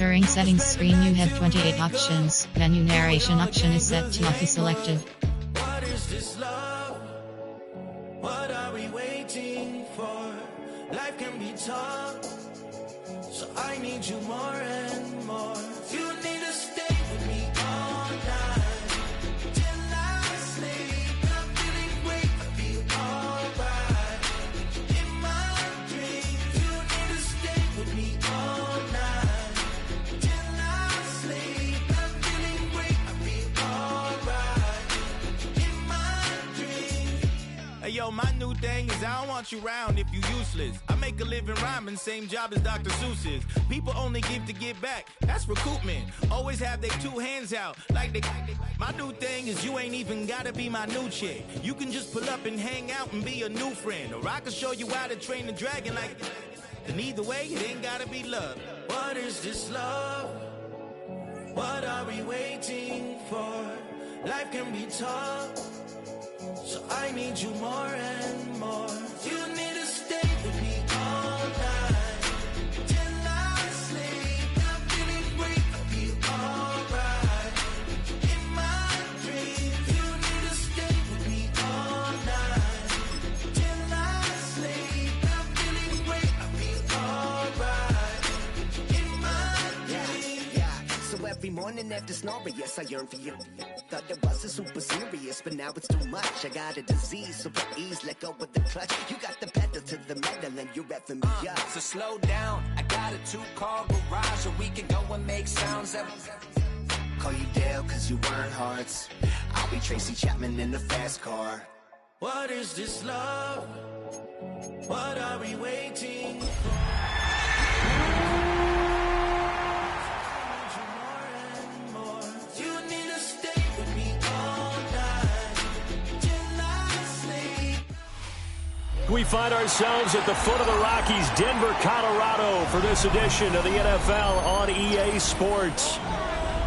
Entering settings screen, you have 28 options. Menu narration option is set to auto selected. What is this love? What are we waiting for? Life can be tough, so I need you more and more. You need to stay with me all night till I sleep. I'm feeling great, I feel alright. In my dreams, you need to stay with me all night till I sleep. I'm feeling great, I feel alright. In my dreams. Hey yo, my new thing is I don't want you round if you useless. I make a living rhyming, same job as Dr. Seuss's. People only give to give back, that's recoupment. Always have their two hands out, like they. My new thing is you ain't even gotta be my new chick. You can just pull up and hang out and be a new friend. Or I can show you how to train the dragon like. And either way, it ain't gotta be love. What is this love? What are we waiting for? Life can be tough, so I need you more and more. You need to stay with me all night till I sleep. I'm feeling great, I feel alright. In my dreams, you need to stay with me all night till I sleep. I'm feeling great, I feel alright. In my dreams. Yeah. So every morning after snoring, yes, I yearn for you. Thought it wasn't super serious, but now it's too much. I got a disease, so please let go with the clutch. You got the pedal to the metal and you're reffing me up. So slow down, I got a 2-car garage, so we can go and make sounds of. Call you Dale, cause you weren't hearts. I'll be Tracy Chapman in the fast car. What is this love? What are we waiting for? You need to stay with me all night till I sleep. We find ourselves at the foot of the Rockies, Denver, Colorado, for this edition of the NFL on EA Sports.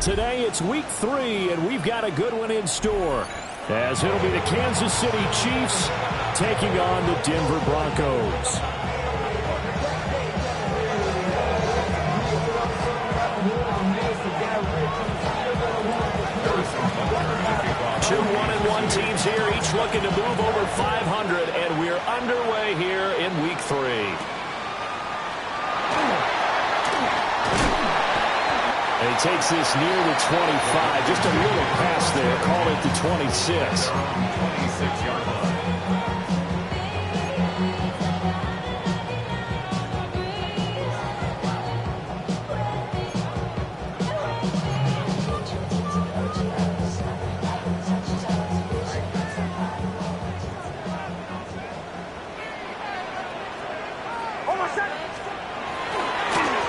Today it's week 3, and we've got a good one in store, as it'll be the Kansas City Chiefs taking on the Denver Broncos. Two 1-1 teams here, each looking to move over 500, and we're underway here in week 3. And he takes this near the 25, just a little pass there, call it the 26. 26-yard line.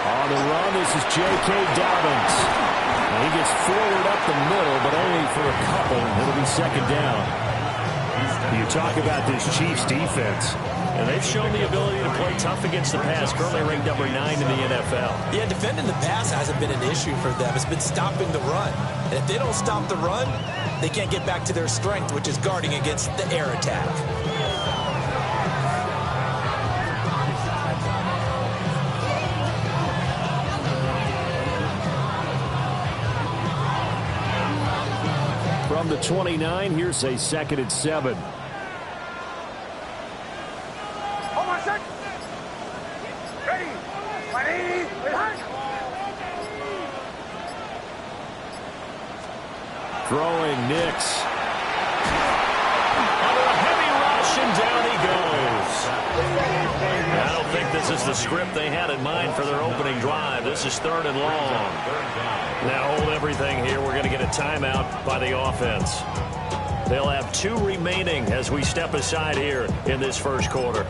On the run, this is J.K. Dobbins. And he gets forward up the middle, but only for a couple. It'll be second down. You talk about this Chiefs defense, and they've shown the ability to play tough against the pass, currently ranked number 9 in the NFL. Yeah, defending the pass hasn't been an issue for them. It's been stopping the run. And if they don't stop the run, they can't get back to their strength, which is guarding against the air attack. From the 29, here's a 2nd and 7. Hold on a sec. Ready. Ready. Throwing Nix. Under a heavy rush, and down he goes. I don't think this is the script they had in mind for their opening drive. This is 3rd and long. Now hold everything here. We're going to get a timeout by the offense. They'll have 2 remaining as we step aside here in this first quarter.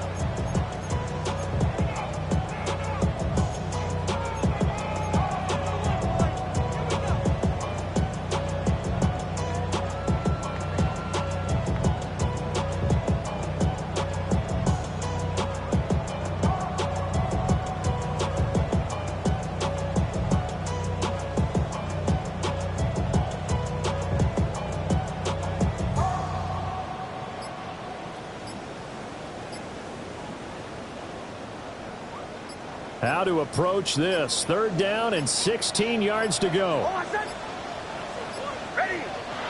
how to approach this. 3rd down and 16 yards to go.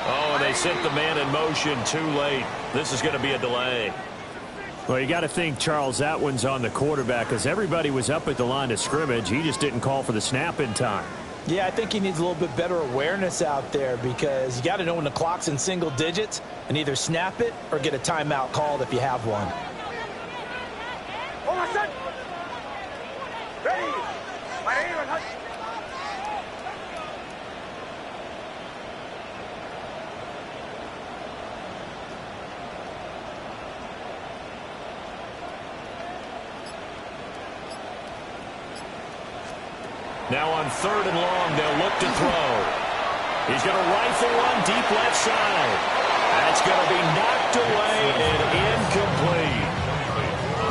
Oh, and they sent the man in motion too late. This is going to be a delay. Well, you got to think, Charles, that one's on the quarterback because everybody was up at the line of scrimmage. He just didn't call for the snap in time. Yeah, I think he needs a little bit better awareness out there because you got to know when the clock's in single digits and either snap it or get a timeout called if you have one. Hold on, set. Ready. My name is... Now on 3rd and long, they'll look to throw. He's going to rifle one deep left side. That's going to be knocked away and incomplete.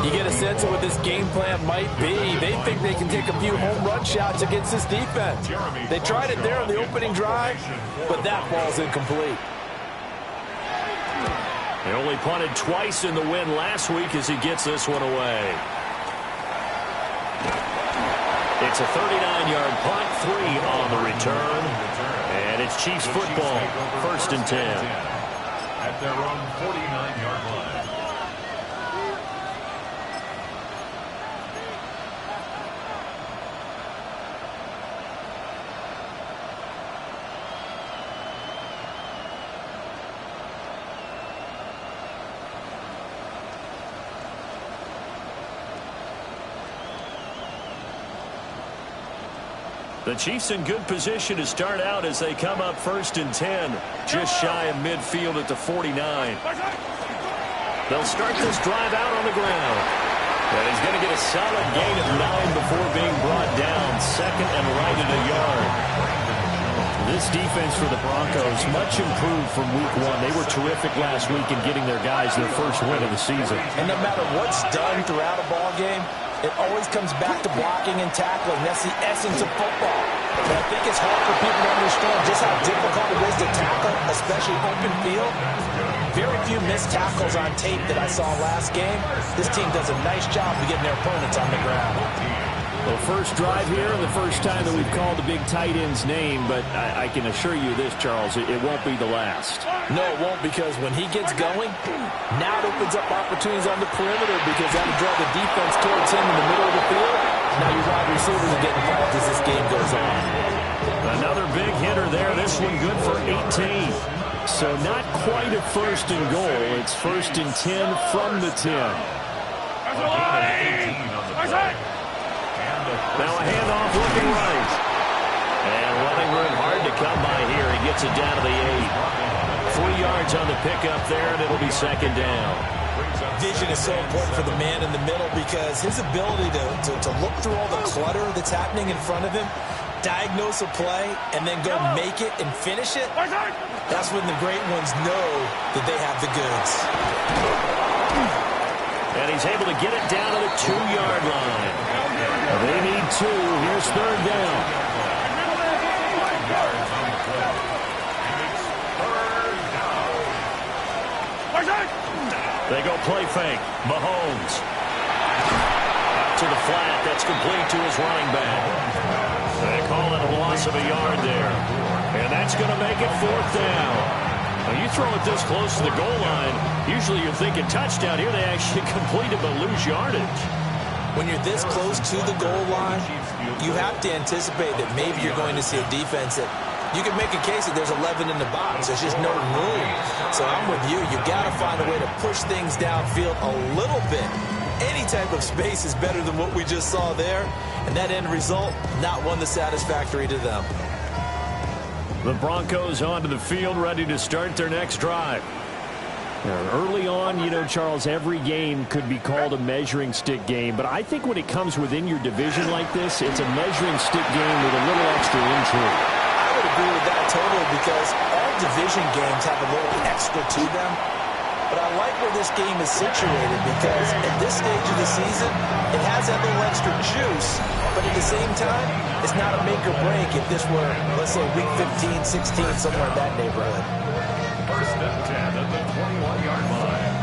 You get a sense of what this game plan might be. They think they can take a few home run shots against this defense. They tried it there on the opening drive, but that ball's incomplete. They only punted twice in the win last week as he gets this one away. It's a 39-yard punt, 3 on the return. And it's Chiefs football, 1st and 10. At their own 49-yard line. The Chiefs in good position to start out as they come up 1st and 10, just shy of midfield at the 49. They'll start this drive out on the ground. And he's going to get a solid gain of 9 before being brought down, 2nd and right at a yard. This defense for the Broncos, much improved from week 1. They were terrific last week in getting their guys their first win of the season. And no matter what's done throughout a ball game, it always comes back to blocking and tackling. That's the essence of football. And I think it's hard for people to understand just how difficult it is to tackle, especially open field. Very few missed tackles on tape that I saw last game. This team does a nice job of getting their opponents on the ground. Well, first drive here, and the first time that we've called the big tight end's name, but I can assure you this, Charles, it won't be the last. No, it won't, because when he gets going, now it opens up opportunities on the perimeter because that'll draw the defense towards him in the middle of the field. Now your wide receivers are getting involved as this game goes on. Another big hitter there. This one good for 18. So not quite a 1st and goal. It's 1st and 10 from the 10. Now a handoff looking right. And running room hard to come by here. He gets it down to the 8. 3 yards on the pickup there, and it'll be 2nd down. Vision is so important for the man in the middle because his ability to look through all the clutter that's happening in front of him, diagnose a play, and then go make it and finish it, that's when the great ones know that they have the goods. And he's able to get it down to the 2-yard line. They need 2. Here's 3rd down. They go play fake. Mahomes. Out to the flat. That's complete to his running back. They call it a loss of a yard there. And that's going to make it 4th down. Now you throw it this close to the goal line, usually you're thinking touchdown. Here they actually completed but lose yardage. When you're this close to the goal line, you have to anticipate that maybe you're going to see a defense that you can make a case that there's 11 in the box. There's just no room. So I'm with you. You've got to find a way to push things downfield a little bit. Any type of space is better than what we just saw there. And that end result, not one that's satisfactory to them. The Broncos onto the field, ready to start their next drive. Early on, you know, Charles, every game could be called a measuring stick game. But I think when it comes within your division like this, it's a measuring stick game with a little extra intrigue. I would agree with that totally because all division games have a little extra to them. But I like where this game is situated because at this stage of the season, it has that little extra juice. But at the same time, it's not a make or break if this were, let's say, week 15, 16, somewhere in that neighborhood. 1st and 10 at the 21-yard line.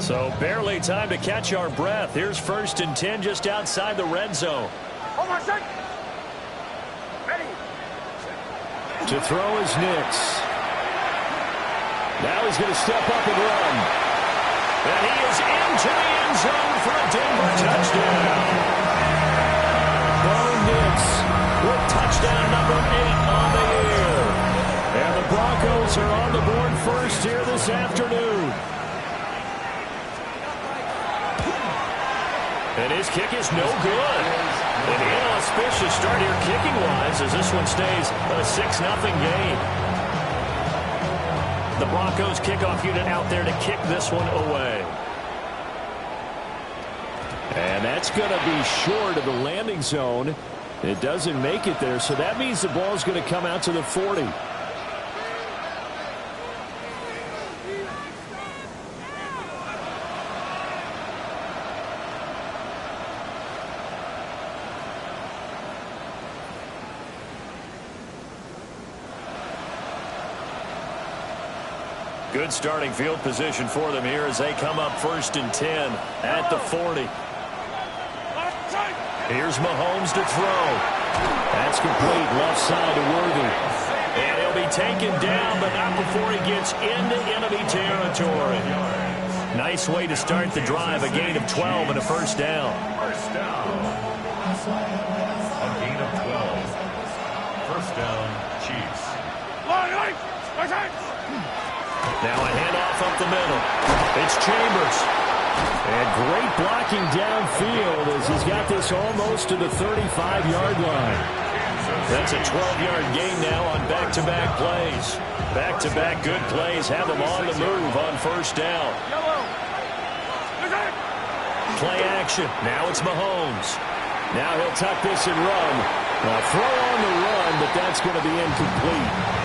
So barely time to catch our breath. Here's 1st and 10 just outside the red zone. Ready. To throw is Nix. Now he's going to step up and run. And he is into the end zone for a Denver touchdown. Bo Nix with touchdown number 8 on the year. And the Broncos are on the board first here this afternoon. And his kick is no good. An inauspicious start here kicking-wise as this one stays a 6-0 game. The Broncos kickoff unit out there to kick this one away. And that's going to be short of the landing zone. It doesn't make it there, so that means the ball's going to come out to the 40. Good starting field position for them here as they come up 1st and 10 at the 40. Here's Mahomes to throw. That's complete left side to Worthy. And he'll be taken down, but not before he gets into enemy territory. Nice way to start the drive. A gain of 12 and a 1st down. First down. A gain of 12. First down, Chiefs. Now a handoff up the middle. It's Chambers. And great blocking downfield as he's got this almost to the 35-yard line. That's a 12-yard gain now on back-to-back plays. Back-to-back good plays have him on the move on 1st down. Play action. Now it's Mahomes. Now he'll tuck this and run. Now throw on the run, but that's going to be incomplete.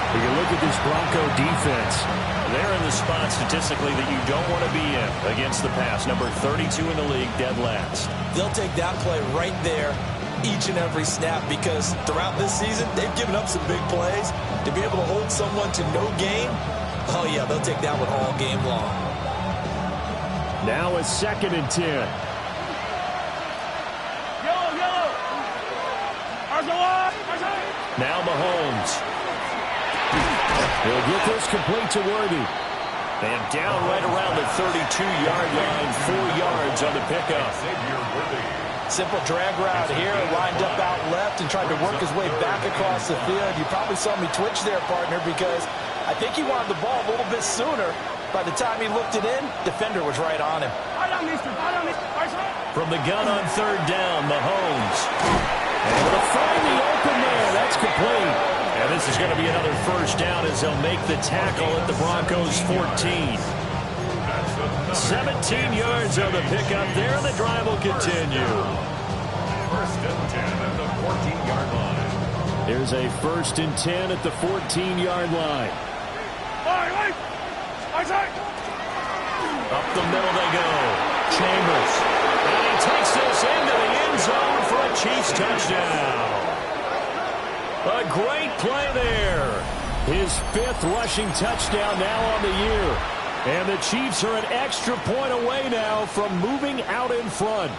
You look at this Bronco defense. They're in the spot statistically that you don't want to be in against the pass. Number 32 in the league, dead last. They'll take that play right there each and every snap because throughout this season, they've given up some big plays. To be able to hold someone to no gain, oh yeah, they'll take that one all game long. Now it's 2nd and 10. Now Mahomes. He'll get this complete to Worthy. And down right around the 32-yard line, 4 yards on the pickup. Simple drag route here, lined up out left and tried to work his way back across the field. You probably saw me twitch there, partner, because I think he wanted the ball a little bit sooner. By the time he looked it in, defender was right on him. From the gun on 3rd down, Mahomes. Able to find the open man. That's complete. And this is going to be another 1st down as they'll make the tackle at the Broncos 14. 17 yards on the pickup there, and the drive will continue. 1st and 10 at the 14-yard line. There's a 1st and 10 at the 14-yard line. Up the middle they go. Chambers. And he takes this into the end zone for a Chiefs touchdown. A great play there. His 5th rushing touchdown now on the year. And the Chiefs are an extra point away now from moving out in front.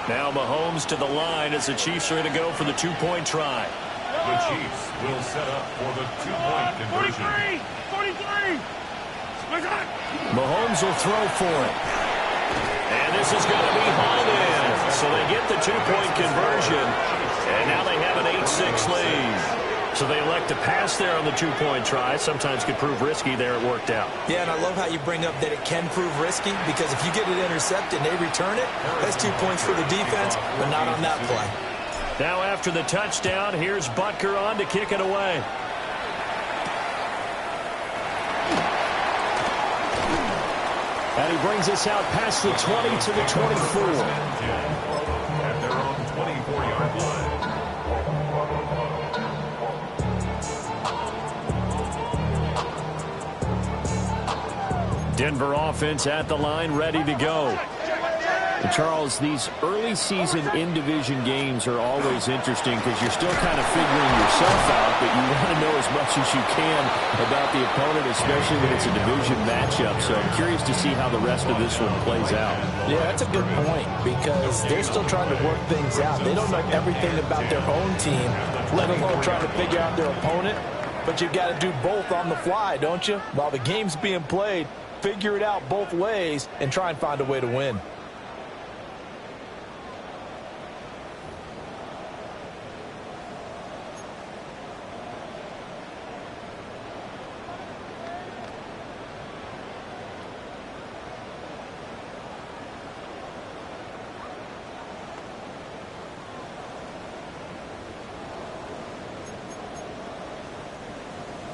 Now Mahomes to the line as the Chiefs are going to go for the 2-point try. The Chiefs will set up for the 2-point conversion. 43! Mahomes will throw for it. And this is going to be hauled in. So they get the 2-point conversion. And now they have an 8-6 lead. So they elect to pass there on the 2-point try. Sometimes could prove risky there. It worked out. Yeah, and I love how you bring up that it can prove risky because if you get it intercepted and they return it, that's 2 points for the defense, but not on that play. Now after the touchdown, here's Butker on to kick it away. And he brings us out past the 20 to the 24. At their own 24-yard line. Denver offense at the line, ready to go. And Charles, these early season in-division games are always interesting because you're still kind of figuring yourself out, but you want to know as much as you can about the opponent, especially when it's a division matchup. So I'm curious to see how the rest of this one plays out. Yeah, that's a good point because they're still trying to work things out. They don't know everything about their own team, let alone trying to figure out their opponent. But you've got to do both on the fly, don't you? While the game's being played, figure it out both ways and try and find a way to win.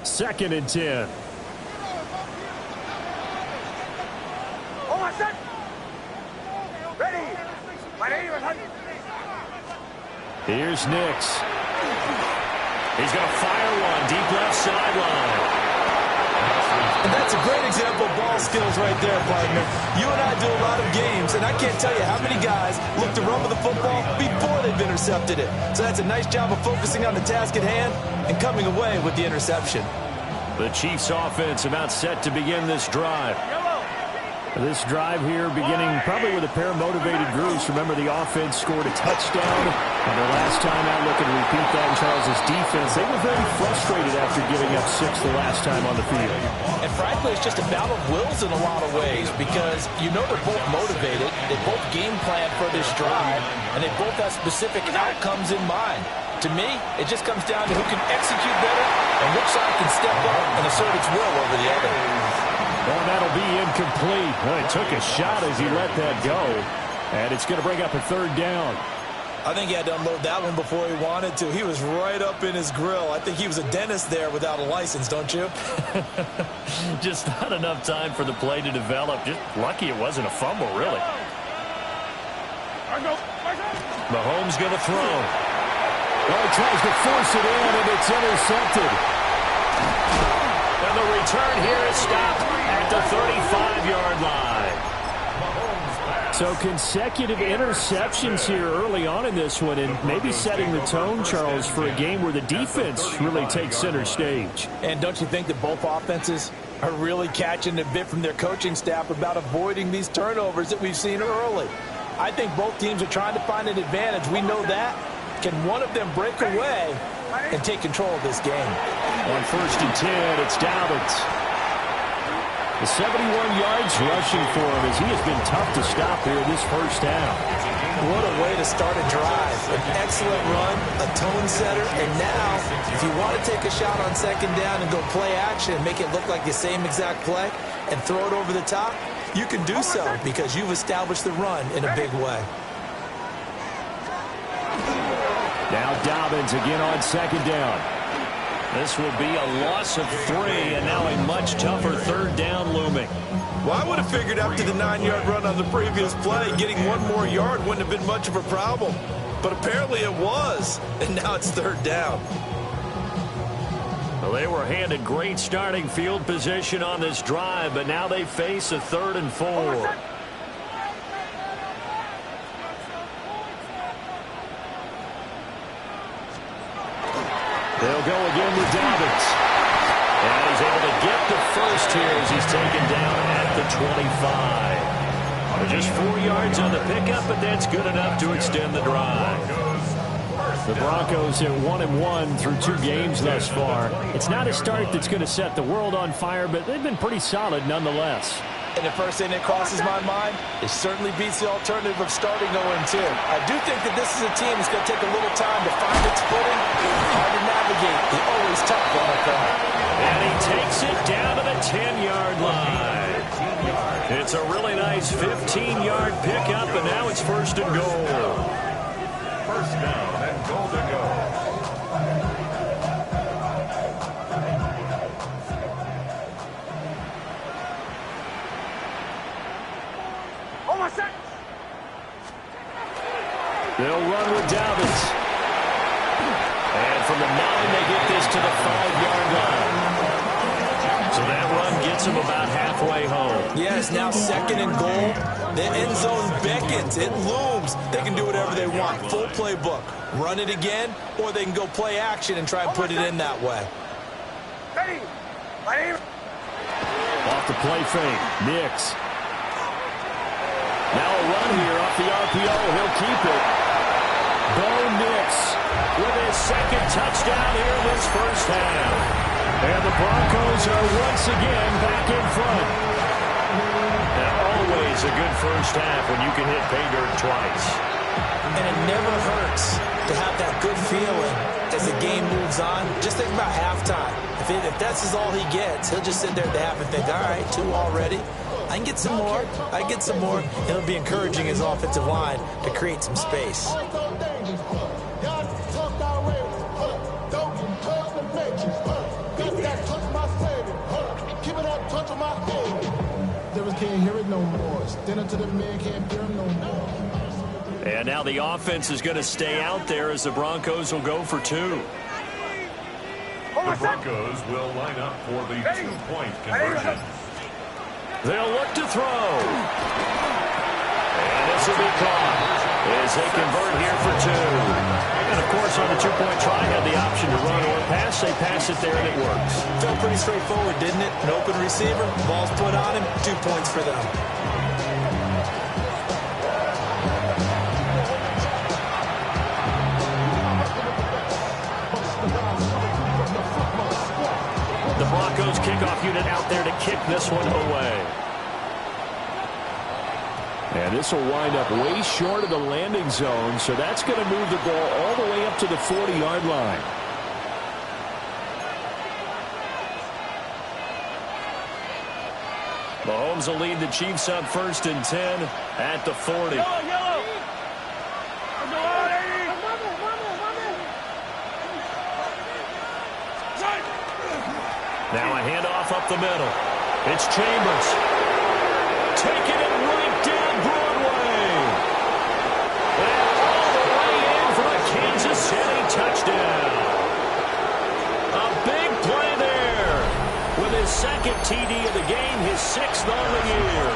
Second and 10. Here's Nix. He's going to fire one deep left sideline. And that's a great example of ball skills right there, partner. You and I do a lot of games, and I can't tell you how many guys look to run with the football before they've intercepted it. So that's a nice job of focusing on the task at hand and coming away with the interception. The Chiefs offense about set to begin this drive. This drive here beginning probably with a pair of motivated groups. Remember, the offense scored a touchdown. And the last time out, looking to repeat that in Charles's defense, they were very frustrated after giving up 6 the last time on the field. And frankly, it's just a battle of wills in a lot of ways because you know they're both motivated. They both game plan for this drive, and they both have specific outcomes in mind. To me, it just comes down to who can execute better and which side can step up and assert its will over the other. Well, that'll be incomplete. Well, he took a shot as he let that go. And it's going to bring up a third down. I think he had to unload that one before he wanted to. He was right up in his grill. I think he was a dentist there without a license, don't you? Just not enough time for the play to develop. Just lucky it wasn't a fumble, really. Mahomes going to throw. Oh, he tries to force it in, and it's intercepted. And the return here is stopped at the 35-yard line. So consecutive interceptions here early on in this one, and maybe setting the tone, Charles, for a game where the defense really takes center stage. And don't you think that both offenses are really catching a bit from their coaching staff about avoiding these turnovers that we've seen early? I think both teams are trying to find an advantage. We know that. Can one of them break away and take control of this game? On 1st and 10, it's Dobbins. The 71 yards rushing for him as he has been tough to stop here this first half. What a way to start a drive. An excellent run, a tone setter, and now if you want to take a shot on 2nd down and go play action and make it look like the same exact play and throw it over the top, you can do so because you've established the run in a big way. Now Dobbins again on 2nd down. This will be a loss of 3, and now a much tougher 3rd down looming. Well, I would have figured after the 9-yard run on the previous play, getting 1 more yard wouldn't have been much of a problem. But apparently it was, and now it's 3rd down. Well, they were handed great starting field position on this drive, but now they face a 3rd and 4. They'll go again with Dobbins. And he's able to get the first here as he's taken down at the 25. Just 4 yards on the pickup, but that's good enough to extend the drive. The Broncos at 1-1 through 2 games thus far. It's not a start that's going to set the world on fire, but they've been pretty solid nonetheless. And the first thing that crosses my mind, it certainly beats the alternative of starting 0-2. I do think that this is a team that's going to take a little time to find its footing. Hard to navigate. The always tough NFL. And he takes it down to the 10-yard line. It's a really nice 15-yard pickup, and now it's 1st and goal. 1st down and goal to go. They'll run with Dobbins. And from the 9, they get this to the 5-yard line. So that run gets gets him about halfway home. Yeah, it's now 2nd and goal. The end zone beckons. It looms. They can do whatever they want. Full playbook. Run it again, or they can go play action and try and put it in that way. Off the play fake. Nix. Now a run here off the RPO. He'll keep it. Bo Nix with his 2nd touchdown here this first half. And the Broncos are once again back in front. And always a good first half when you can hit pay dirt twice. And it never hurts to have that good feeling as the game moves on. Just think about halftime. If that's all he gets, he'll just sit there at the half and think, all right, 2 already. I can get some more. I can get some more. It'll be encouraging his offensive line to create some space. Can't hear it no more. Stand up to the man, can't hear him no more. And now the offense is going to stay out there as the Broncos will go for 2. The Broncos will line up for the 2-point conversion. They'll look to throw. And this will be caught as they convert here for 2. And, of course, on the 2-point try, had the option to run or pass. They pass it there, and it works. Felt pretty straightforward, didn't it? An open receiver, ball's put on him, 2 points for them. The Broncos kickoff unit out there to kick this one away. And this will wind up way short of the landing zone, so that's going to move the ball all the way up to the 40-yard line. Mahomes will lead the Chiefs up 1st and 10 at the 40. Now a handoff up the middle. It's Chambers. Taking it right down Broadway. And all the way in for a Kansas City touchdown. A big play there. With his 2nd TD of the game, his 6th on the year.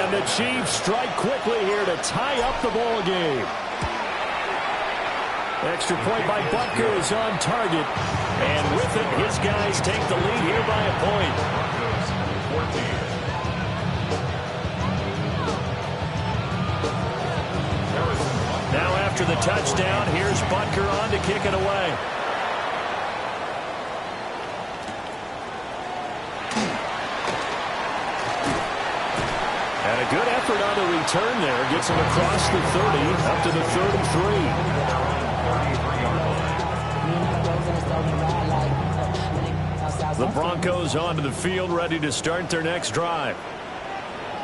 And the Chiefs strike quickly here to tie up the ball game. Extra point by Butker is on target. And with it, his guys take the lead here by a point. Now after the touchdown, here's Butker on to kick it away. And a good effort on the return there. Gets him across the 30, up to the 33. The Broncos onto the field, ready to start their next drive.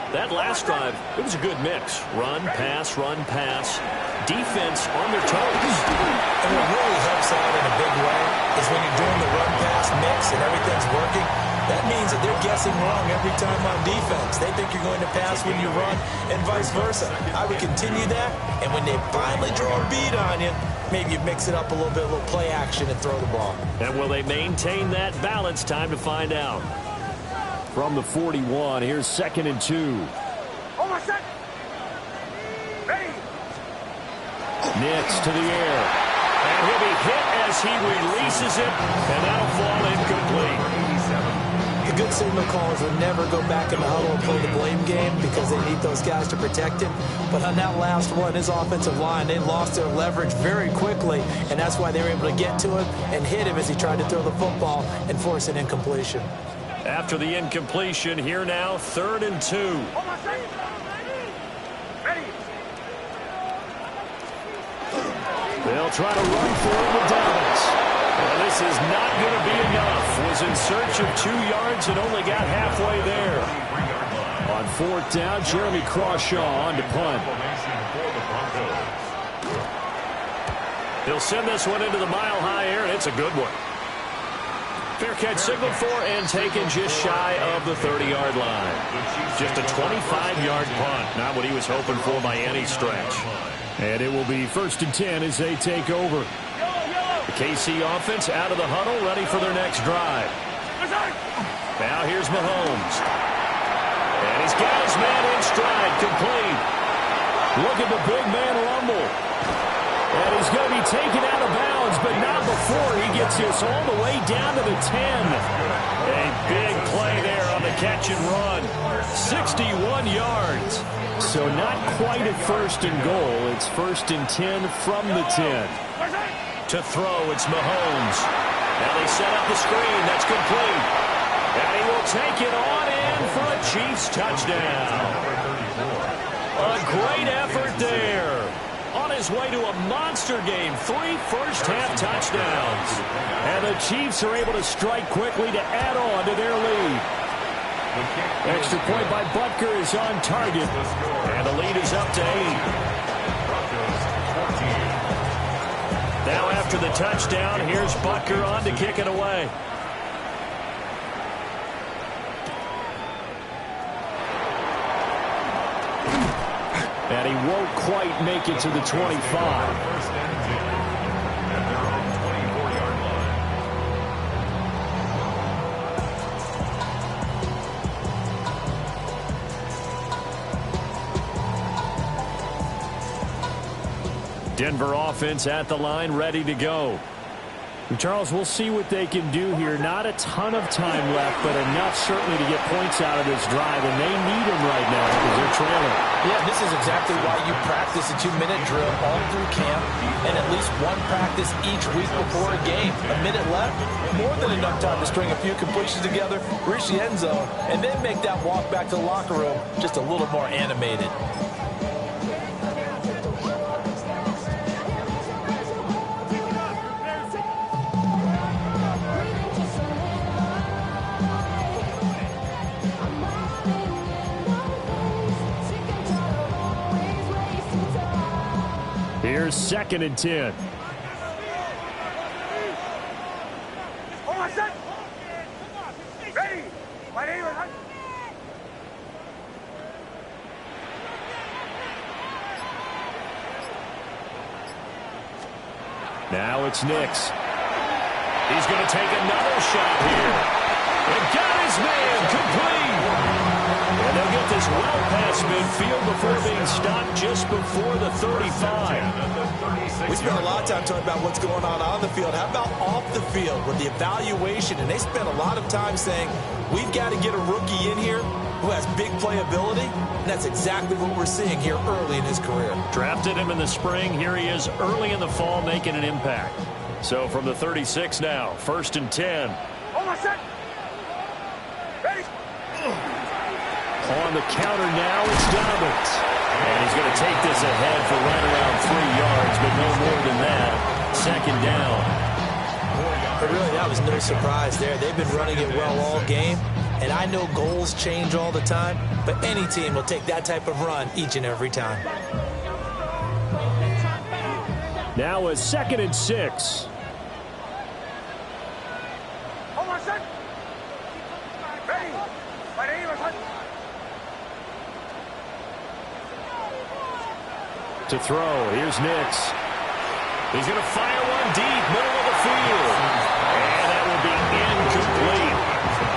That last drive, it was a good mix. Run, pass, defense on their toes. And what really helps out in a big way is when you're doing the run-pass mix and everything's working, that means that they're guessing wrong every time on defense. They think you're going to pass when you run and vice versa. I would continue that, and when they finally draw a beat on you, maybe you mix it up a little bit, a little play action and throw the ball. And will they maintain that balance? Time to find out. From the 41, here's 2nd and 2. Nix to the air. And he'll be hit as he releases it, and that'll fall incomplete. The good signal callers will never go back in the huddle and play the blame game because they need those guys to protect him. But on that last one, his offensive line, they lost their leverage very quickly, and that's why they were able to get to him and hit him as he tried to throw the football and force an incompletion. After the incompletion, here now, 3rd and 2. They'll try to run for it with Dobbins. And this is not going to be enough. Was in search of 2 yards and only got halfway there. On 4th down, Jeremy Crawshaw on to punt. He'll send this one into the mile-high air, and it's a good one. Fair catch signaled for and taken just shy of the 30-yard line. Just a 25-yard punt. Not what he was hoping for by any stretch. And it will be 1st and 10 as they take over. The KC offense out of the huddle, ready for their next drive. Now here's Mahomes. And he's got his man in stride, complete. Look at the big man rumble. And he's going to be taken out of bounds, but not before he gets this all the way down to the 10. A big play there on the catch and run. 61 yards. So not quite at first and goal. It's first and 10 from the 10. To throw, it's Mahomes. Now they set up the screen. That's complete. And he will take it on in for a Chiefs touchdown. A great effort there. On his way to a monster game. 3 first-half touchdowns. And the Chiefs are able to strike quickly to add on to their lead. Extra point by Butker is on target. And the lead is up to 8. Now after the touchdown, here's Butker on to kick it away. And he won't quite make it to the 25. First and 10 at their own 24-yard line. Denver offense at the line, ready to go. Charles, we'll see what they can do here. Not a ton of time left, but enough certainly to get points out of this drive, and they need them right now because they're trailing. Yeah, this is exactly why you practice a 2-minute drill all through camp and at least one practice each week before a game. A minute left, more than enough time to string a few completions together, reach the end zone, and then make that walk back to the locker room just a little more animated. Here's second and 10. Ready. My name is... Now it's Nix. He's going to take another shot here. And got his man complete. And they'll get this well past midfield before being stopped just before the 35. We spent a lot of time talking about what's going on the field. How about off the field with the evaluation? And they spent a lot of time saying, we've got to get a rookie in here who has big playability. And that's exactly what we're seeing here early in his career. Drafted him in the spring. Here he is early in the fall making an impact. So from the 36 now, first and 10. Ready. On the counter now, it's Dobbins. And he's going to take this ahead for right around 3 yards, but no more than that. Second down. But really, that was no surprise there. They've been running it well all game. And I know goals change all the time, but any team will take that type of run each and every time. Now a second and 6. Hold on a sec. Ready. My name is... To throw, here's Nix. He's going to fire one deep, middle of the field. And that will be incomplete.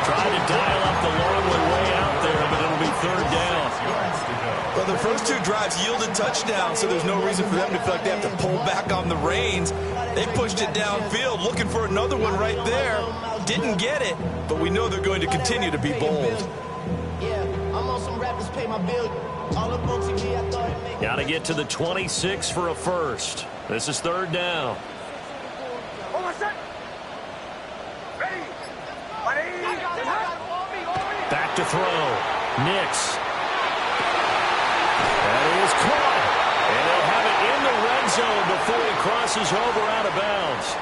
Tried to dial up the long one way out there, but it'll be third down. Well, the first 2 drives yielded touchdowns, so there's no reason for them to feel like they have to pull back on the reins. They pushed it downfield, looking for another one right there. Didn't get it, but we know they're going to continue to be bold. Yeah, I'm on some rappers pay my bill. All up on TV, I thought it made... Got to get to the 26 for a first. This is third down. Hold on a sec. Ready. My name is... Back to throw. Nix. That is caught. And they'll have it in the red zone before he crosses over out of bounds.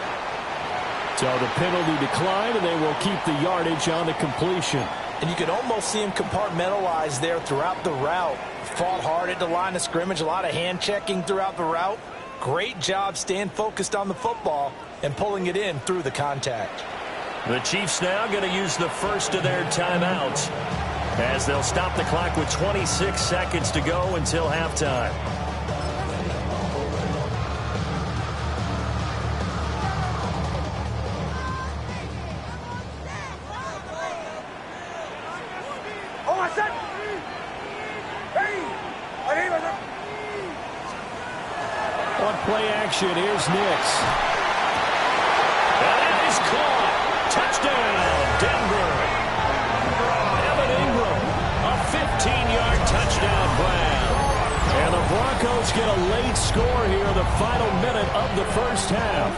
So the penalty declined, and they will keep the yardage on the completion. And you could almost see him compartmentalize there throughout the route. Fought hard at the line of scrimmage, a lot of hand checking throughout the route. Great job staying focused on the football and pulling it in through the contact. The Chiefs now going to use the first of their timeouts as they'll stop the clock with 26 seconds to go until halftime. my set. Ready. On play action, here's Nix. And that is caught. Touchdown, Denver. Evan Ingram, a 15-yard touchdown grab. And the Broncos get a late score here in the final minute of the first half.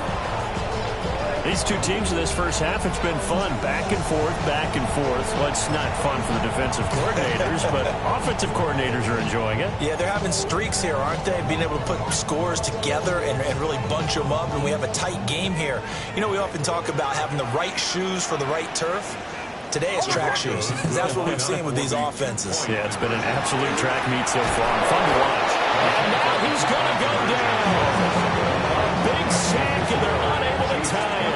These two teams in this first half, it's been fun. Back and forth, back and forth. Well, it's not fun for the defensive coordinators, but offensive coordinators are enjoying it. Yeah, they're having streaks here, aren't they? Being able to put scores together and really bunch them up, and we have a tight game here. You know, we often talk about having the right shoes for the right turf. Today it's track shoes. That's what we've seen with these offenses. Yeah, it's been an absolute track meet so far. Fun to watch. And now he's going to go down. A big sack, and they're unable to tie it.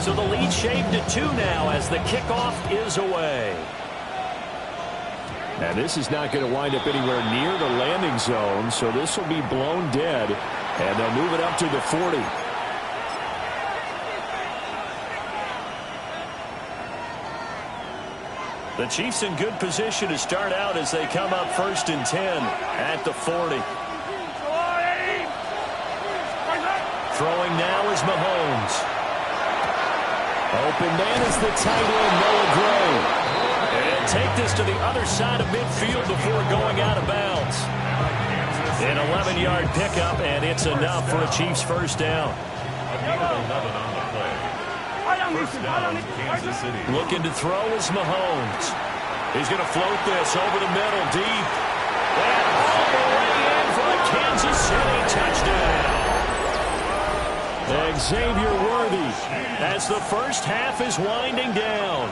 So the lead shaved to 2 now as the kickoff is away. And this is not going to wind up anywhere near the landing zone, so this will be blown dead, and they'll move it up to the 40. The Chiefs in good position to start out as they come up 1st and 10 at the 40. Throwing now is Mahomes. Open man is the tight end, Noah Gray. And take this to the other side of midfield before going out of bounds. An 11-yard pickup, and it's enough for a Chiefs first down. Looking to throw is Mahomes. He's going to float this over the middle, deep. And all the way in for a Kansas City touchdown. Xavier Worthy as the first half is winding down.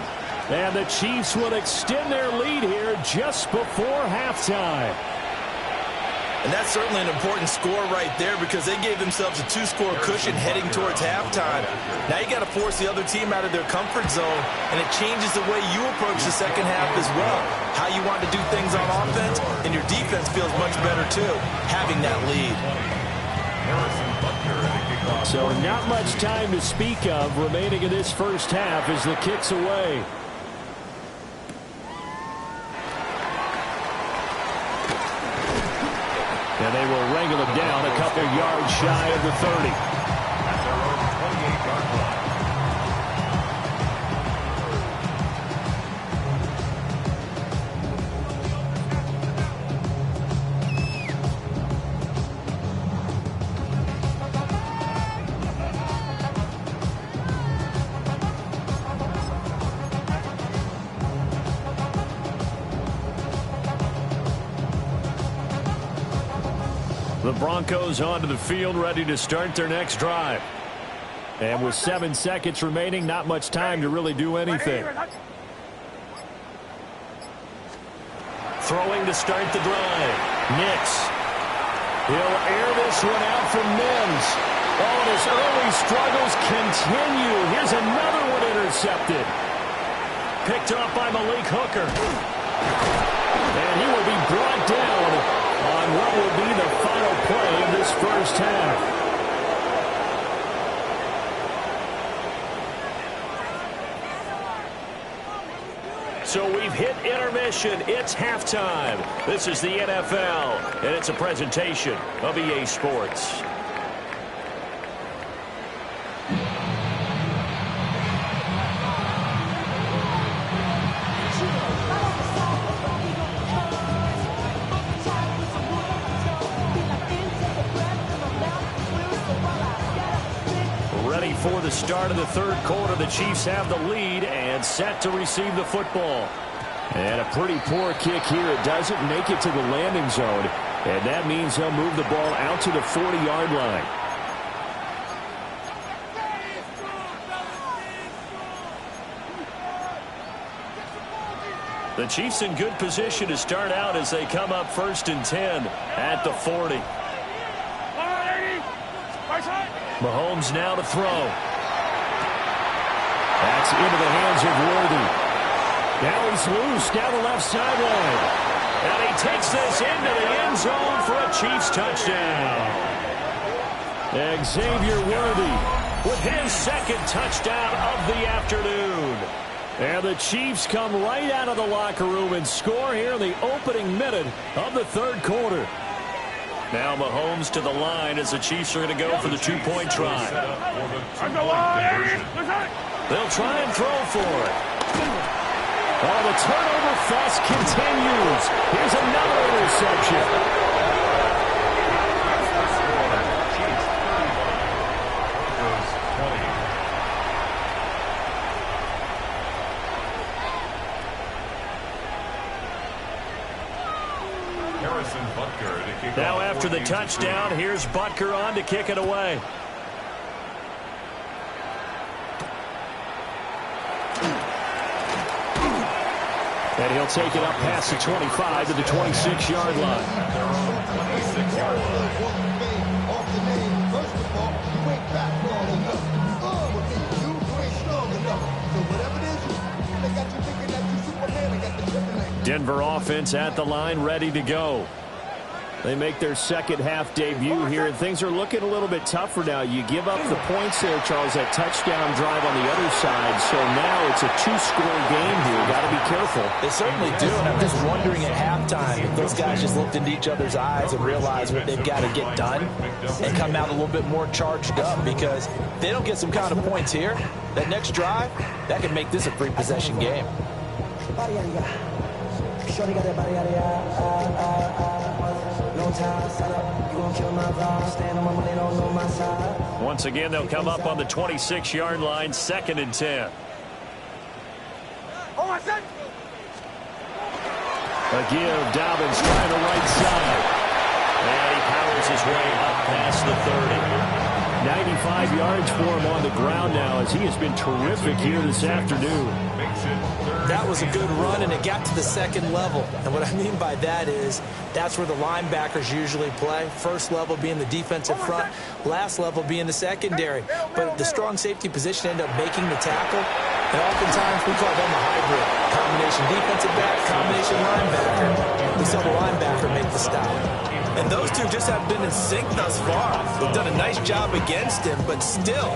And the Chiefs will extend their lead here just before halftime. And that's certainly an important score right there because they gave themselves a 2-score cushion heading towards halftime. Now you got to force the other team out of their comfort zone, and it changes the way you approach the second half as well. How you want to do things on offense, and your defense feels much better too, having that lead. So not much time to speak of remaining in this first half as the kick's away. And they will wrangle him down a couple yards shy of the 30. At their own 28-yard line. The Broncos onto the field, ready to start their next drive. And with 7 seconds remaining, not much time to really do anything. Throwing to start the drive. Nix. He'll air this one out from Mims. Oh, and his early struggles continue. Here's another one intercepted. Picked up by Malik Hooker. And he will be brought down on what will be the final play of this first half. So we've hit intermission. It's halftime. This is the NFL, and it's a presentation of EA Sports. Ready for the start of the third quarter. The Chiefs have the lead and set to receive the football. And a pretty poor kick here. It doesn't make it to the landing zone. And that means they'll move the ball out to the 40-yard line. The Chiefs in good position to start out as they come up 1st and 10 at the 40. Mahomes now to throw. That's into the hands of Worthy. Now he's loose down the left sideline. And he takes this into the end zone for a Chiefs touchdown. Xavier Worthy with his second touchdown of the afternoon. And the Chiefs come right out of the locker room and score here in the opening minute of the third quarter. Now Mahomes to the line as the Chiefs are going to go for the two-point try. They'll try and throw for it. Oh, the turnover fest continues. Here's another interception. Now after the touchdown, here's Butker on to kick it away. And he'll take it up past the 25 to the 26-yard line. Denver offense at the line, ready to go. They make their second half debut here, and things are looking a little bit tougher now. You give up the points there, Charles, that touchdown drive on the other side. So now it's a two-score game here. Got to be careful. They certainly do, and I'm just wondering at halftime if those guys just looked into each other's eyes and realized what they've got to get done and come out a little bit more charged up, because if they don't get some kind of points here, that next drive, that could make this a three-possession game. Once again, they'll come up on the 26-yard line, 2nd and 10. A give, Dobbins trying the right side. And he powers his way up past the 30. 95 yards for him on the ground now, as he has been terrific here this afternoon. That was a good run, and it got to the second level. And what I mean by that is that's where the linebackers usually play. First level being the defensive front, last level being the secondary. But the strong safety position ended up making the tackle. And oftentimes we call them a hybrid. Combination defensive back, combination linebacker. We saw the linebacker make the stop. And those two just have been in sync thus far. They've done a nice job against him, but still,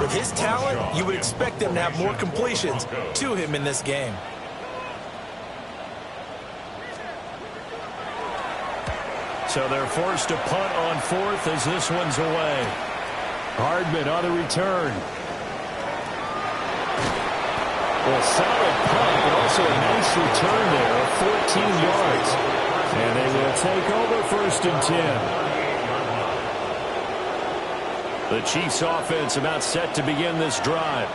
with his talent, you would expect them to have more completions to him in this game. So they're forced to punt on 4th as this one's away. Hardman on the return. Well, solid punt, but also a nice return there of 14 yards. And they will take over 1st and 10. The Chiefs offense about set to begin this drive.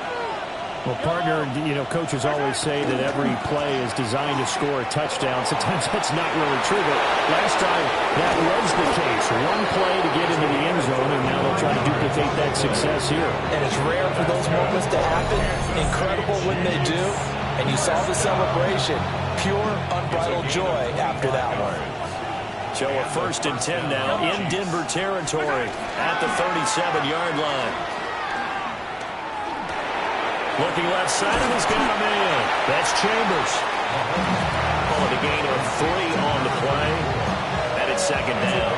Well, partner, you know, coaches always say that every play is designed to score a touchdown. Sometimes that's not really true, but last time that was the case. One play to get into the end zone, and now they'll try to duplicate that success here. And it's rare for those moments to happen. Incredible when they do. And you saw the celebration. Pure, unbridled joy after that one. So a 1st and 10 now in Denver territory at the 37-yard line. Looking left side, and he's got a man. That's Chambers. Calling a gain of 3 on the play. And it's 2nd down.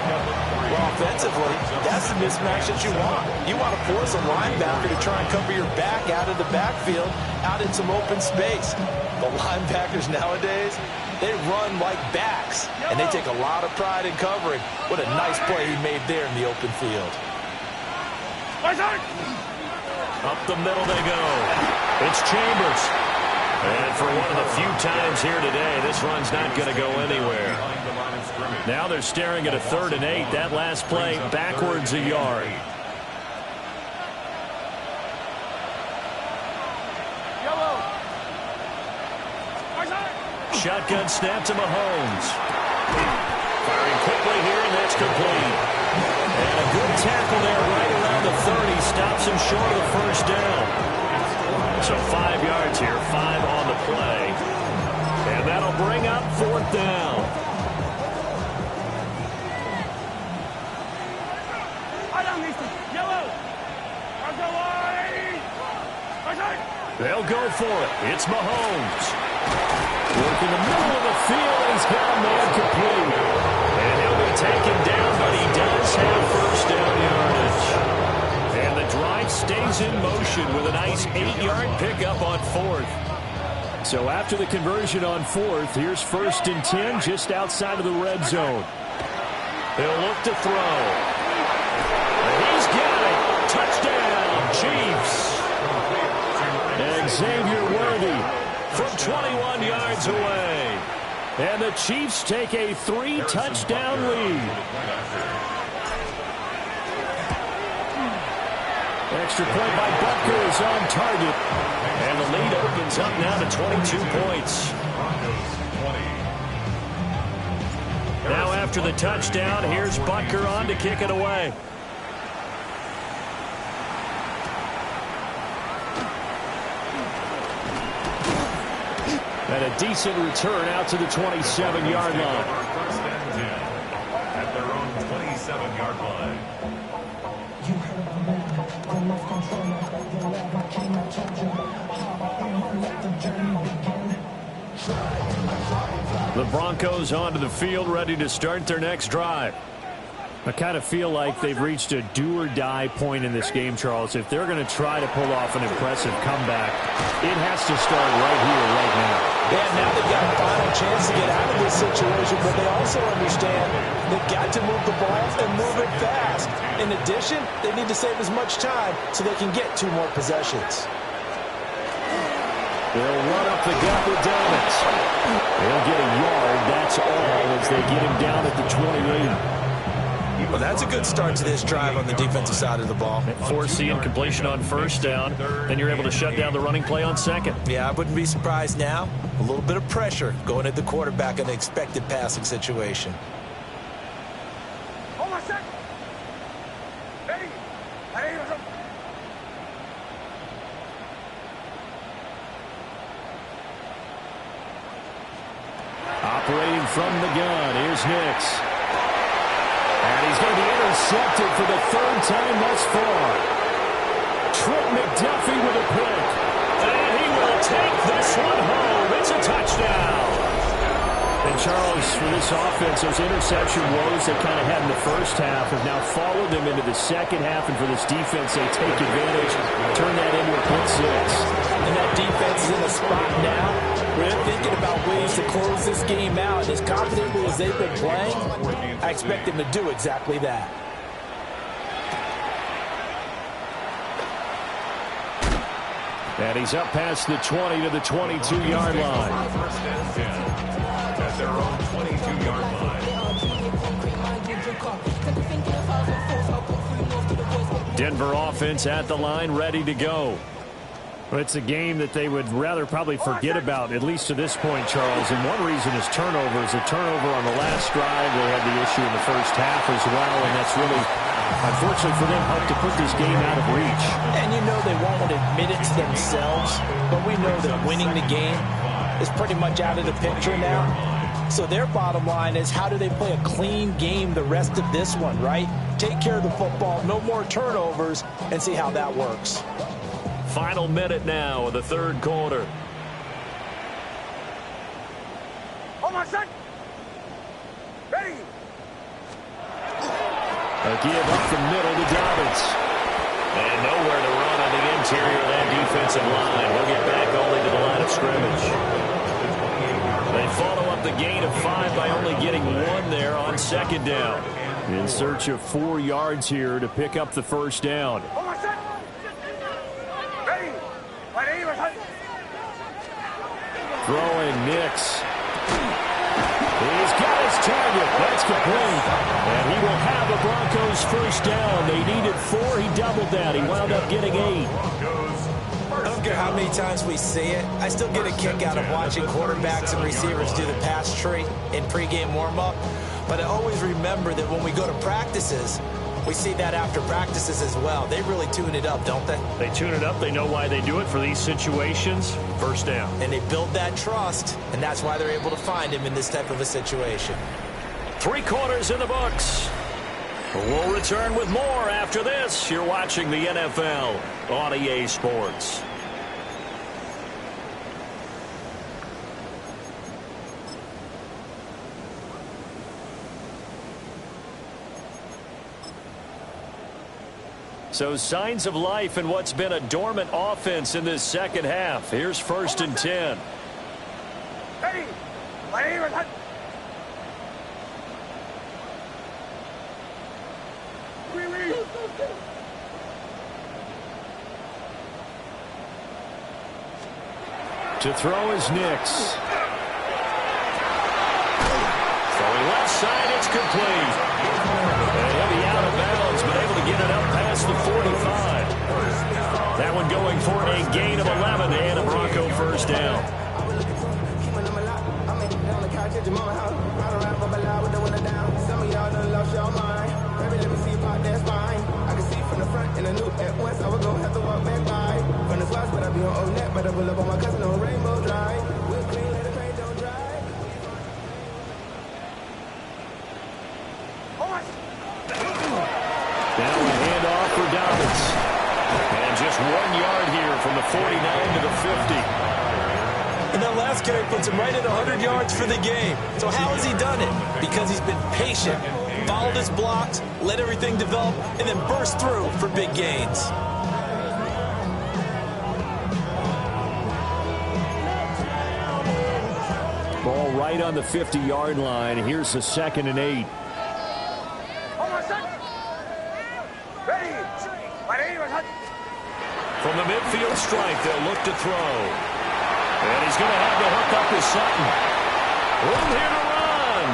Well, offensively, that's the mismatch that you want. You want to force a linebacker to try and cover your back out of the backfield, out in some open space. The linebackers nowadays, they run like backs, and they take a lot of pride in covering. What a nice play he made there in the open field. Up the middle they go. It's Chambers. And for one of the few times here today, this run's not going to go anywhere. Now they're staring at a 3rd and 8. That last play backwards a yard. Shotgun snap to Mahomes. Firing quickly here, and that's complete. And a good tackle there right around the 30. Stops him short of the 1st down. So 5 yards here, 5 on the play. And that'll bring up 4th down. They'll go for it. It's Mahomes. Working the middle of the field. He's got a man complete. And he'll be taken down, but he does have 1st down yardage. And the drive stays in motion with a nice 8-yard pickup on 4th. So after the conversion on 4th, here's 1st and 10 just outside of the red zone. He'll look to throw. He's got it. Touchdown, Chiefs. And Xavier Worthy from 21 yards away. And the Chiefs take a 3-touchdown lead. Extra point by Butker is on target. And the lead opens up now to 22 points. Now after the touchdown, here's Butker on to kick it away. And a decent return out to the 27-yard line. At their own 27-yard line. The Broncos onto the field, ready to start their next drive. I kind of feel like they've reached a do-or-die point in this game, Charles. If they're going to try to pull off an impressive comeback, it has to start right here, right now. Yeah, now they've got a final chance to get out of this situation, but they also understand they've got to move the ball and move it fast. In addition, they need to save as much time so they can get 2 more possessions. They'll run up the gut with Dobbins. They'll get a yard, that's all, as they get him down at the 28. Well, that's a good start to this drive on the defensive side of the ball. Forcing incompletion on 1st down. Then you're able to shut down the running play on 2nd. Yeah, I wouldn't be surprised now. A little bit of pressure going at the quarterback in an expected passing situation. Hold on a second. Ready? Operating from the gun, here's Nix. And he's going to be intercepted for the 3rd time thus far. Trent McDuffie with a pick. And he will take this one home. It's a touchdown. And Charles, for this offense, those interception woes they kind of had in the first half have now followed them into the second half. And for this defense, they take advantage, turn that into a pick 6. And that defense is in a spot now where they're thinking about ways to close this game out. And as confidently as they've been playing, I expect them to do exactly that. And he's up past the 20 to the 22-yard line. At their own 22-yard line. Denver offense at the line, ready to go. It's a game that they would rather probably forget about, at least to this point, Charles. And one reason is turnovers. A turnover on the last drive. They had the issue in the first half as well, and that's really, unfortunately for them, helped to put this game out of reach. And you know they won't admit it to themselves, but we know that winning the game is pretty much out of the picture now. So their bottom line is, how do they play a clean game the rest of this one, right? Take care of the football, no more turnovers, and see how that works. Final minute now of the 3rd quarter. Hold on, son. Ready? A give up the middle to Dobbins. And nowhere to run on the interior of that defensive line. He'll get back only to the line of scrimmage. They follow up the gain of 5 by only getting 1 there on 2nd down. In search of 4 yards here to pick up the 1st down. Hold on, son. Ready? Throwing Nix. He's got his target. That's complete. And he will have the Broncos 1st down. They needed 4. He doubled that. He wound up getting 8. I don't care how many times we see it. I still get a kick out of watching quarterbacks and receivers do the pass tree in pregame warm-up. But I always remember that when we go to practices, we see that after practices as well. They really tune it up, don't they? They tune it up. They know why they do it for these situations. 1st down. And they build that trust, and that's why they're able to find him in this type of a situation. 3 quarters in the books. We'll return with more after this. You're watching the NFL on EA Sports. So signs of life in what's been a dormant offense in this second half. Here's 1st and 10. Ready. To throw is Nix. Throwing left side, it's complete. And he'll be out of bounds, but able to get it up past the 45. That one going for a gain of 11 and a Bronco first down. Now a handoff for Dobbins. And just 1 yard here from the 49 to the 50. And that last carry puts him right at 100 yards for the game. So how has he done it? Because he's been patient, followed his blocks, let everything develop, and then burst through for big gains. Ball right on the 50-yard line. Here's the 2nd and 8. From the midfield stripe, they'll look to throw. And he's going to have to hook up with Sutton. Room here to run.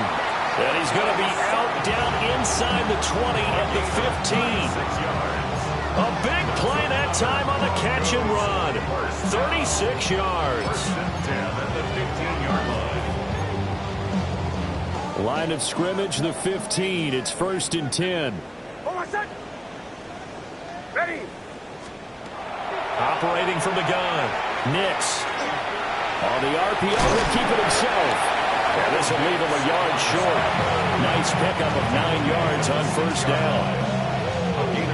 And he's going to be out down inside the 20 at the 15. A big play that time on the catch and run. 36 yards. Line of scrimmage, the 15. It's 1st and 10. Ready. Operating from the gun. Nix. On the RPO, he'll keep it himself. And this will leave him a yard short. Nice pickup of 9 yards on first down.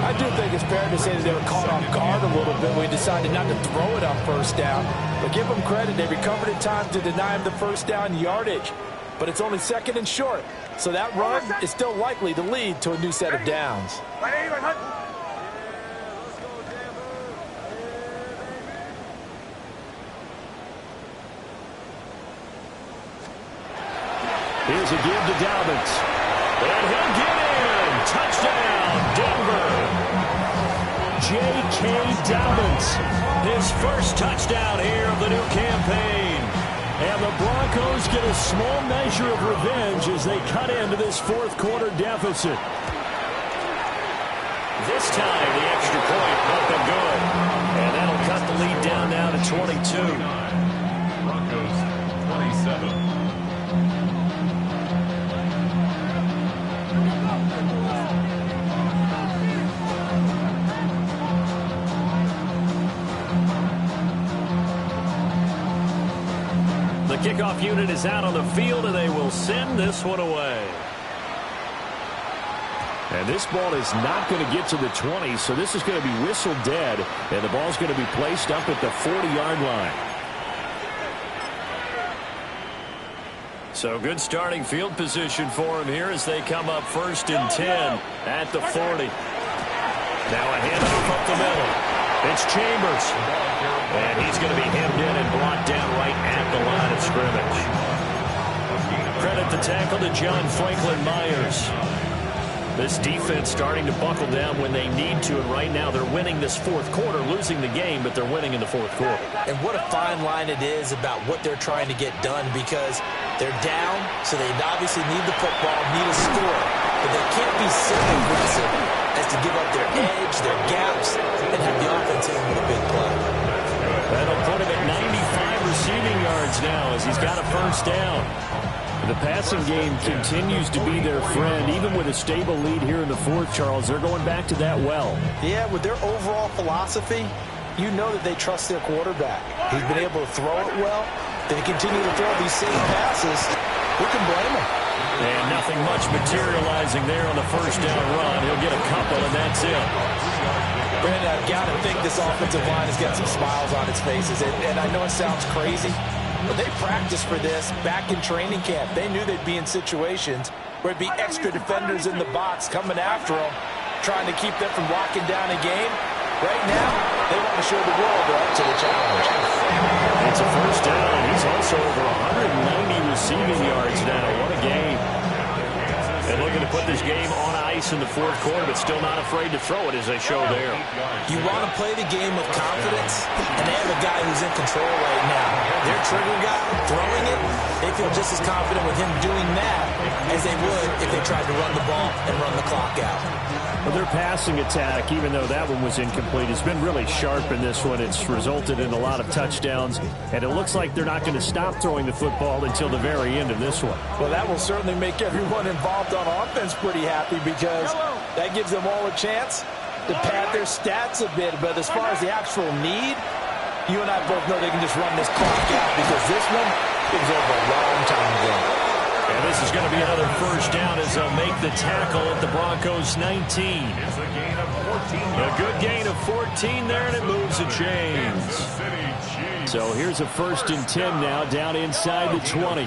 I do think it's fair to say that they were caught off guard a little bit when we decided not to throw it on first down. But give them credit. They recovered in time to deny him the first down yardage. But it's only 2nd and short. So that run is still likely to lead to a new set of downs. Here's a give to Dobbins. And he'll get in. Touchdown, Denver. J.K. Dobbins. His first touchdown here of the new campaign. And the Broncos get a small measure of revenge as they cut into this 4th quarter deficit. This time, the extra point won't be good. And that'll cut the lead down now to 22. Broncos 27. The kickoff unit is out on the field, and they will send this one away. And this ball is not going to get to the 20, so this is going to be whistled dead, and the ball's going to be placed up at the 40-yard line. So good starting field position for him here as they come up 1st and 10 at the 40. Now a handoff up the middle. It's Chambers. And he's going to be hemmed in and brought down right at the line of scrimmage. Credit the tackle to John Franklin Myers. This defense starting to buckle down when they need to, and right now they're winning this 4th quarter, losing the game, but they're winning in the 4th quarter. And what a fine line it is about what they're trying to get done, because they're down, so they obviously need the football, need a score, but they can't be so aggressive as to give up their edge, their gaps, and have the offense in with a big play. That'll put him at 95 receiving yards now as he's got a first down. The passing game continues to be their friend. Even with a stable lead here in the 4th, Charles, they're going back to that well. Yeah, with their overall philosophy, you know that they trust their quarterback. He's been able to throw it well. They continue to throw these same passes. Who can blame him? And nothing much materializing there on the first down run. He'll get a couple, and that's it. Brandon, I've got to think this offensive line has got some smiles on its faces. And I know it sounds crazy, but they practiced for this back in training camp. They knew they'd be in situations where it'd be extra defenders in the box coming after them. trying to keep them from locking down a game. Right now, they want to show the world they're up to the challenge. It's a first down. He's also over 190 receiving yards now. What a game. And looking to put this game on ice in the fourth quarter, but still not afraid to throw it as they show there. You want to play the game with confidence, and they have a guy who's in control right now. Their trigger guy throwing it, they feel just as confident with him doing that as they would if they tried to run the ball and run the clock out. Well, their passing attack, even though that one was incomplete, has been really sharp in this one. It's resulted in a lot of touchdowns, and it looks like they're not going to stop throwing the football until the very end of this one. Well, that will certainly make everyone involved on offense pretty happy because that gives them all a chance to pad their stats a bit. But as far as the actual need, you and I both know they can just run this clock out because this one is over a long time ago. And this is going to be another first down as they'll make the tackle at the Broncos 19. It's a gain of 14. A good gain of 14 there, and it moves the chains. So here's a 1st and 10 now, down inside the 20.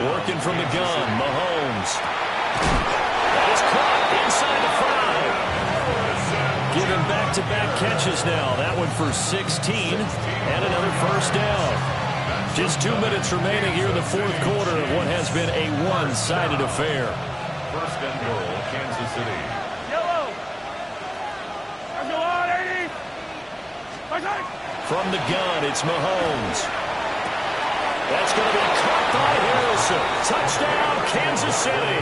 Working from the gun, Mahomes. That is caught inside the 5. Giving back-to-back catches now. That one for 16, and another first down. Just 2 minutes remaining here in the fourth quarter of what has been a one-sided affair. First and goal, Kansas City. Yellow. Let's go on, 80. From the gun, it's Mahomes. That's going to be caught by Harrison. Touchdown, Kansas City.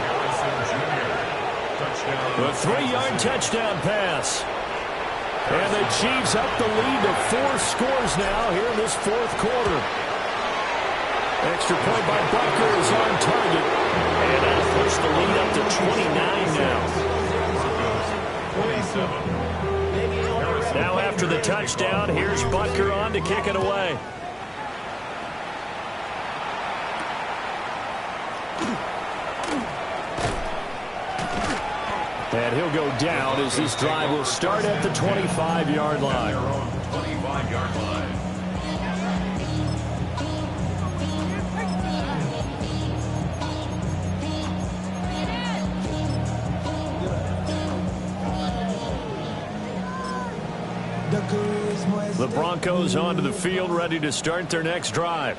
A 3-yard touchdown pass. And the Chiefs up the lead to 4 scores now here in this fourth quarter. Extra point by Bucker is on target. And that'll push the lead up to 29 now. Now after the touchdown, here's Bucker on to kick it away. And he'll go down as this drive will start at the 25-yard line. 25-yard line. The Broncos onto the field, ready to start their next drive.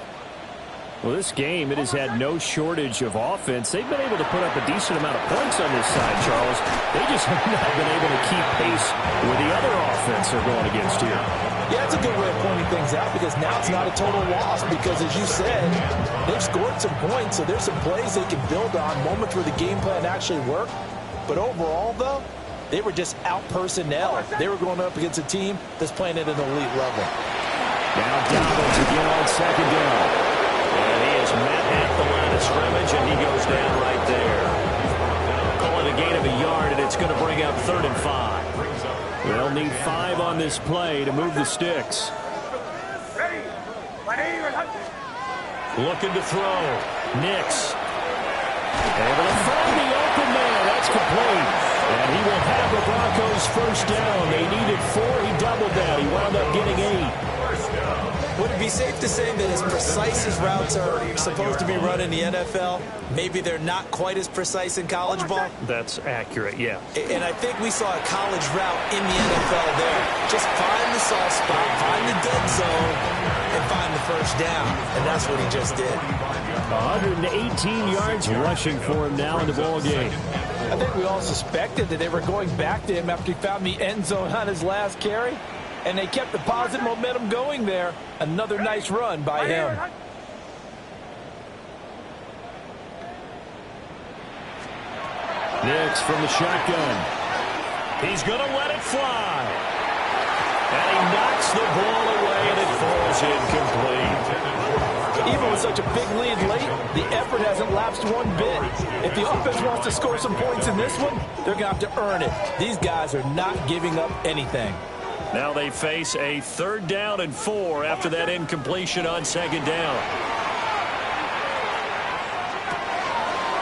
Well, this game, it has had no shortage of offense. They've been able to put up a decent amount of points on this side, Charles. They just have not been able to keep pace with the other offense they're going against here. Yeah, it's a good way of pointing things out because now it's not a total loss because, as you said, they've scored some points, so there's some plays they can build on, moments where the game plan actually worked. But overall, though, they were just out-personnel. They were going up against a team that's playing at an elite level. Now Dobbins again on second down. And he is met at the line of scrimmage, and he goes down right there. Calling a gain of a yard, and it's going to bring up 3rd and 5. They'll need 5 on this play to move the sticks. Looking to throw. Nix. Able to find the open man. That's complete. And he will have the Broncos first down. They needed 4. He doubled that. He wound up getting 8. Would it be safe to say that as precise as routes are supposed to be run in the NFL, maybe they're not quite as precise in college ball? That's accurate, yeah. And I think we saw a college route in the NFL there. Just find the soft spot, find the dead zone, and find the first down. And that's what he just did. 118 yards rushing for him now in the ball game. I think we all suspected that they were going back to him after he found the end zone on his last carry. And they kept the positive momentum going there. Another nice run by him. Nix from the shotgun. He's going to let it fly. And he knocks the ball away, and it falls incomplete. Even with such a big lead late, the effort hasn't lapsed one bit. If the offense wants to score some points in this one, they're going to have to earn it. These guys are not giving up anything. Now they face a 3rd down and 4 after that incompletion on 2nd down.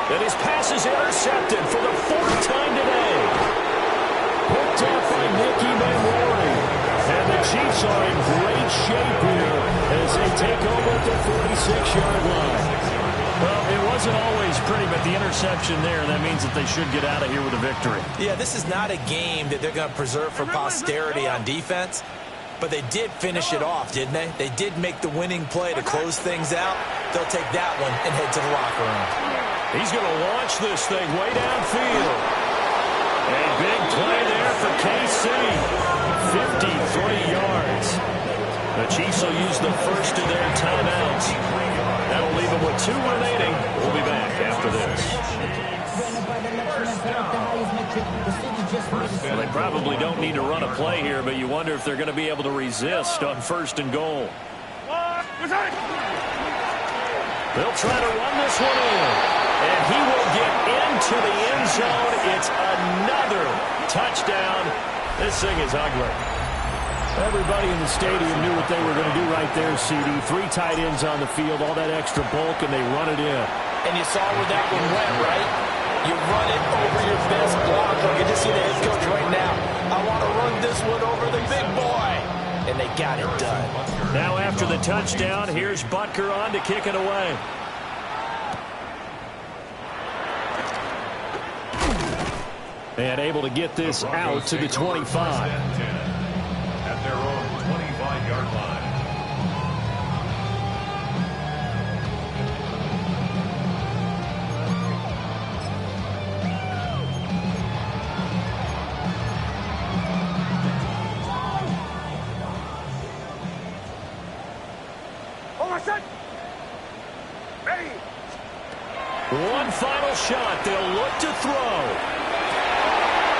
And his pass is intercepted for the 4th time today. Picked up by Nicky Manwari. And the Chiefs are in great shape here as they take over at the 46-yard line. Well, it wasn't always pretty, but the interception there, that means that they should get out of here with a victory. Yeah, this is not a game that they're going to preserve for posterity on defense, but they did finish it off, didn't they? They did make the winning play to close things out. They'll take that one and head to the locker room. He's going to launch this thing way downfield. A big play there for KC. 53 yards. The Chiefs will use the first of their timeouts. That'll leave them with 2 remaining. We'll be back after this. Well, they probably don't need to run a play here, but you wonder if they're going to be able to resist on 1st and goal. They'll try to run this one in, and he will get into the end zone. It's another touchdown. This thing is ugly. Everybody in the stadium knew what they were going to do right there, CD. 3 tight ends on the field, all that extra bulk, and they run it in. And you saw where that one went, right? You run it over your best blocker. You can just see the head coach right now. I want to run this one over the big boy. And they got it done. Now after the touchdown, here's Butker on to kick it away. And able to get this out to the 25. At their own 25-yard line. Ready. One final shot. They'll look to throw.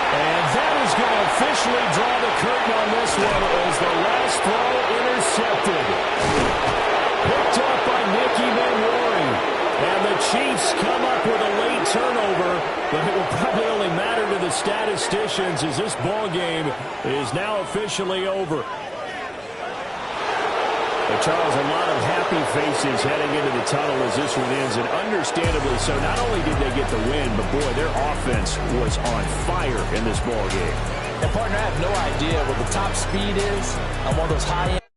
And that is going to officially draw the curtain on this one as the last throw intercepted. Picked up by Nicky Manwari. And the Chiefs come up with a late turnover, but it will probably only matter to the statisticians as this ball game is now officially over. But Charles, a lot of happy faces heading into the tunnel as this one ends, and understandably so. Not only did they get the win, but boy, their offense was on fire in this ball game. And partner, I have no idea what the top speed is on one of those high-end